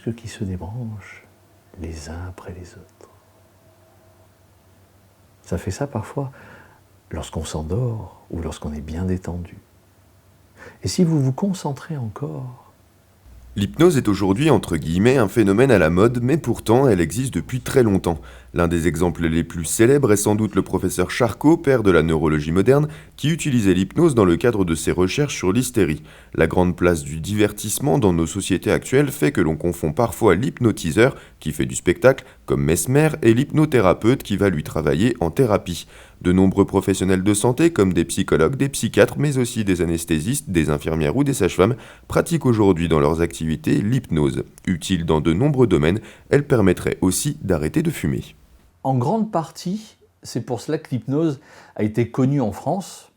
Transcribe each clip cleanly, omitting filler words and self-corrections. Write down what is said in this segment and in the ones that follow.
muscles qui se débranchent les uns après les autres. Ça fait ça parfois lorsqu'on s'endort ou lorsqu'on est bien détendu. Et si vous vous concentrez encore, L'hypnose est aujourd'hui entre guillemets un phénomène à la mode, mais pourtant elle existe depuis très longtemps. L'un des exemples les plus célèbres est sans doute le professeur Charcot, père de la neurologie moderne, qui utilisait l'hypnose dans le cadre de ses recherches sur l'hystérie. La grande place du divertissement dans nos sociétés actuelles fait que l'on confond parfois l'hypnotiseur, qui fait du spectacle, comme Mesmer, et l'hypnothérapeute qui va lui travailler en thérapie. De nombreux professionnels de santé, comme des psychologues, des psychiatres, mais aussi des anesthésistes, des infirmières ou des sages-femmes, pratiquent aujourd'hui dans leurs activités l'hypnose. Utile dans de nombreux domaines, elle permettrait aussi d'arrêter de fumer. en grande partie, c'est pour cela que l'hypnose a été connue en France,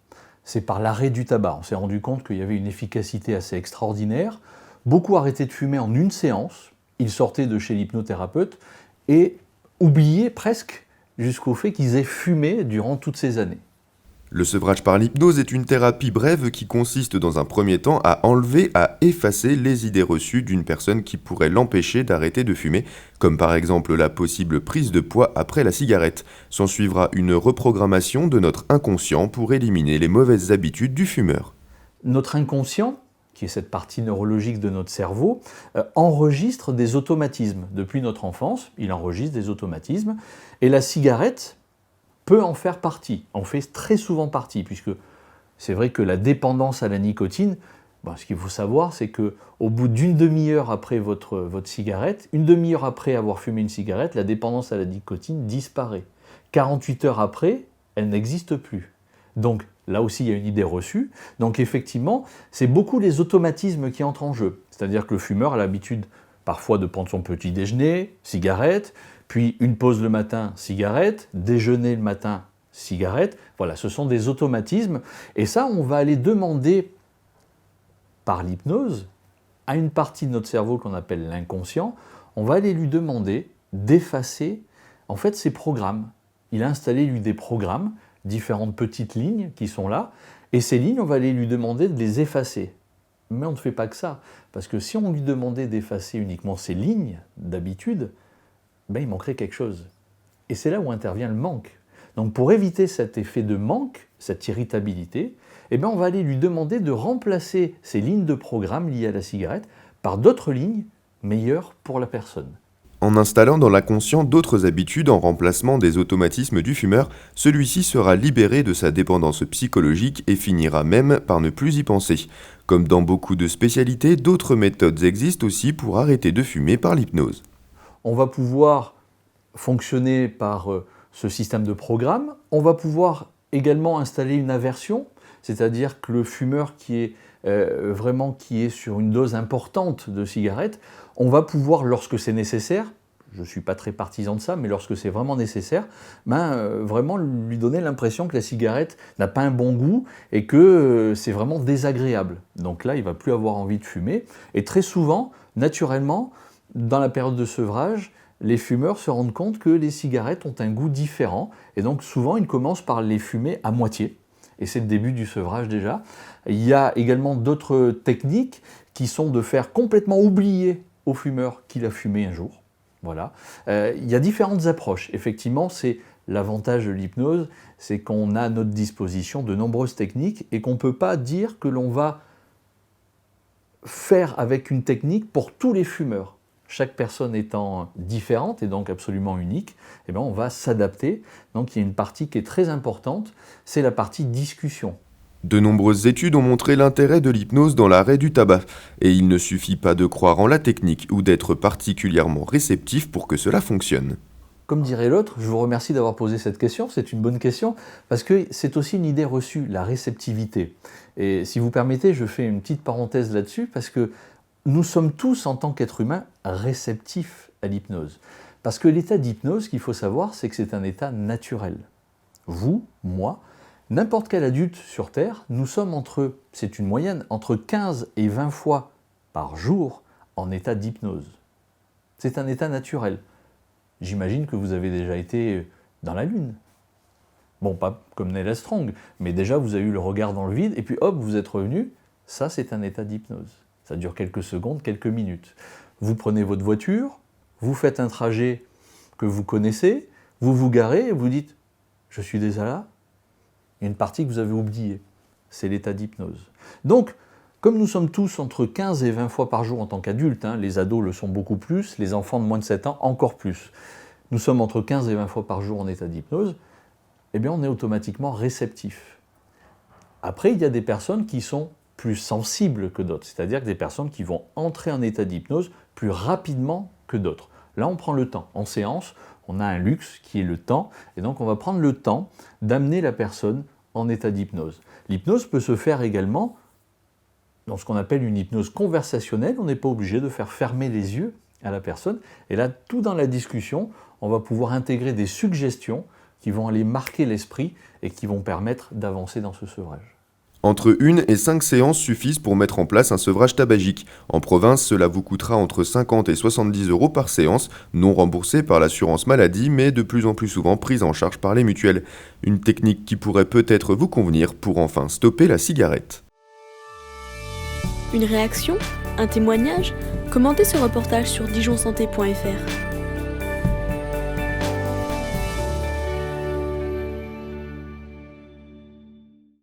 c'est par l'arrêt du tabac. On s'est rendu compte qu'il y avait une efficacité assez extraordinaire. Beaucoup arrêtaient de fumer en une séance, ils sortaient de chez l'hypnothérapeute et oubliaient presque jusqu'au fait qu'ils aient fumé durant toutes ces années. Le sevrage par l'hypnose est une thérapie brève qui consiste dans un premier temps à enlever, à effacer les idées reçues d'une personne qui pourrait l'empêcher d'arrêter de fumer, comme par exemple la possible prise de poids après la cigarette. S'en suivra une reprogrammation de notre inconscient pour éliminer les mauvaises habitudes du fumeur. Notre inconscient, qui est cette partie neurologique de notre cerveau, enregistre des automatismes. Depuis notre enfance, il enregistre des automatismes. Et la cigarette peut en faire partie, en fait très souvent partie, puisque c'est vrai que la dépendance à la nicotine, ce qu'il faut savoir, c'est qu'au bout d'une demi-heure après votre cigarette, une demi-heure après avoir fumé une cigarette, la dépendance à la nicotine disparaît. 48 heures après, elle n'existe plus. Donc là aussi, il y a une idée reçue. Donc effectivement, c'est beaucoup les automatismes qui entrent en jeu. C'est-à-dire que le fumeur a l'habitude parfois de prendre son petit déjeuner, cigarette, puis une pause le matin, cigarette, déjeuner le matin, cigarette. Voilà, ce sont des automatismes. Et ça, on va aller demander par l'hypnose à une partie de notre cerveau qu'on appelle l'inconscient, on va aller lui demander d'effacer en fait ces programmes. Il a installé lui des programmes, différentes petites lignes qui sont là, et ces lignes, on va aller lui demander de les effacer. Mais on ne fait pas que ça, parce que si on lui demandait d'effacer uniquement ces lignes d'habitude, il manquerait quelque chose. Et c'est là où intervient le manque. Donc pour éviter cet effet de manque, cette irritabilité, on va aller lui demander de remplacer ces lignes de programme liées à la cigarette par d'autres lignes meilleures pour la personne. En installant dans l'inconscient d'autres habitudes en remplacement des automatismes du fumeur, celui-ci sera libéré de sa dépendance psychologique et finira même par ne plus y penser. Comme dans beaucoup de spécialités, d'autres méthodes existent aussi pour arrêter de fumer par l'hypnose. On va pouvoir fonctionner par ce système de programme. On va pouvoir également installer une aversion, c'est-à-dire que le fumeur qui est sur une dose importante de cigarettes, on va pouvoir, lorsque c'est nécessaire, je ne suis pas très partisan de ça, mais lorsque c'est vraiment nécessaire, vraiment lui donner l'impression que la cigarette n'a pas un bon goût et que c'est vraiment désagréable. Donc là, il ne va plus avoir envie de fumer. Et très souvent, naturellement, dans la période de sevrage, les fumeurs se rendent compte que les cigarettes ont un goût différent. Et donc souvent, ils commencent par les fumer à moitié. Et c'est le début du sevrage déjà. Il y a également d'autres techniques qui sont de faire complètement oublier au fumeur qu'il a fumé un jour. Voilà. Il y a différentes approches. Effectivement, c'est l'avantage de l'hypnose, c'est qu'on a à notre disposition de nombreuses techniques et qu'on ne peut pas dire que l'on va faire avec une technique pour tous les fumeurs. Chaque personne étant différente et donc absolument unique, on va s'adapter. Donc il y a une partie qui est très importante, c'est la partie discussion. De nombreuses études ont montré l'intérêt de l'hypnose dans l'arrêt du tabac, et il ne suffit pas de croire en la technique ou d'être particulièrement réceptif pour que cela fonctionne. Comme dirait l'autre, je vous remercie d'avoir posé cette question, c'est une bonne question, parce que c'est aussi une idée reçue, la réceptivité. Et si vous permettez, je fais une petite parenthèse là-dessus, parce que nous sommes tous, en tant qu'êtres humains, réceptifs à l'hypnose. Parce que l'état d'hypnose, qu'il faut savoir, c'est que c'est un état naturel. Vous, moi, n'importe quel adulte sur Terre, nous sommes c'est une moyenne, entre 15 et 20 fois par jour en état d'hypnose. C'est un état naturel. J'imagine que vous avez déjà été dans la Lune. Bon, pas comme Neil Armstrong, mais déjà vous avez eu le regard dans le vide, et puis hop, vous êtes revenu. Ça, c'est un état d'hypnose. Ça dure quelques secondes, quelques minutes. Vous prenez votre voiture, vous faites un trajet que vous connaissez, vous vous garez et vous dites « je suis déjà là ». Il y a une partie que vous avez oubliée, c'est l'état d'hypnose. Donc, comme nous sommes tous entre 15 et 20 fois par jour en tant qu'adultes, les ados le sont beaucoup plus, les enfants de moins de 7 ans encore plus, nous sommes entre 15 et 20 fois par jour en état d'hypnose, eh bien on est automatiquement réceptif. Après, il y a des personnes qui sont plus sensibles que d'autres, c'est-à-dire que des personnes qui vont entrer en état d'hypnose plus rapidement que d'autres. Là, on prend le temps. En séance, on a un luxe qui est le temps, et donc on va prendre le temps d'amener la personne en état d'hypnose. L'hypnose peut se faire également dans ce qu'on appelle une hypnose conversationnelle. On n'est pas obligé de faire fermer les yeux à la personne, et là, tout dans la discussion, on va pouvoir intégrer des suggestions qui vont aller marquer l'esprit et qui vont permettre d'avancer dans ce sevrage. Entre 1 et 5 séances suffisent pour mettre en place un sevrage tabagique. En province, cela vous coûtera entre 50 et 70 € par séance, non remboursée par l'assurance maladie, mais de plus en plus souvent prise en charge par les mutuelles. Une technique qui pourrait peut-être vous convenir pour enfin stopper la cigarette. Une réaction ? Un témoignage ? Commentez ce reportage sur dijonsanté.fr.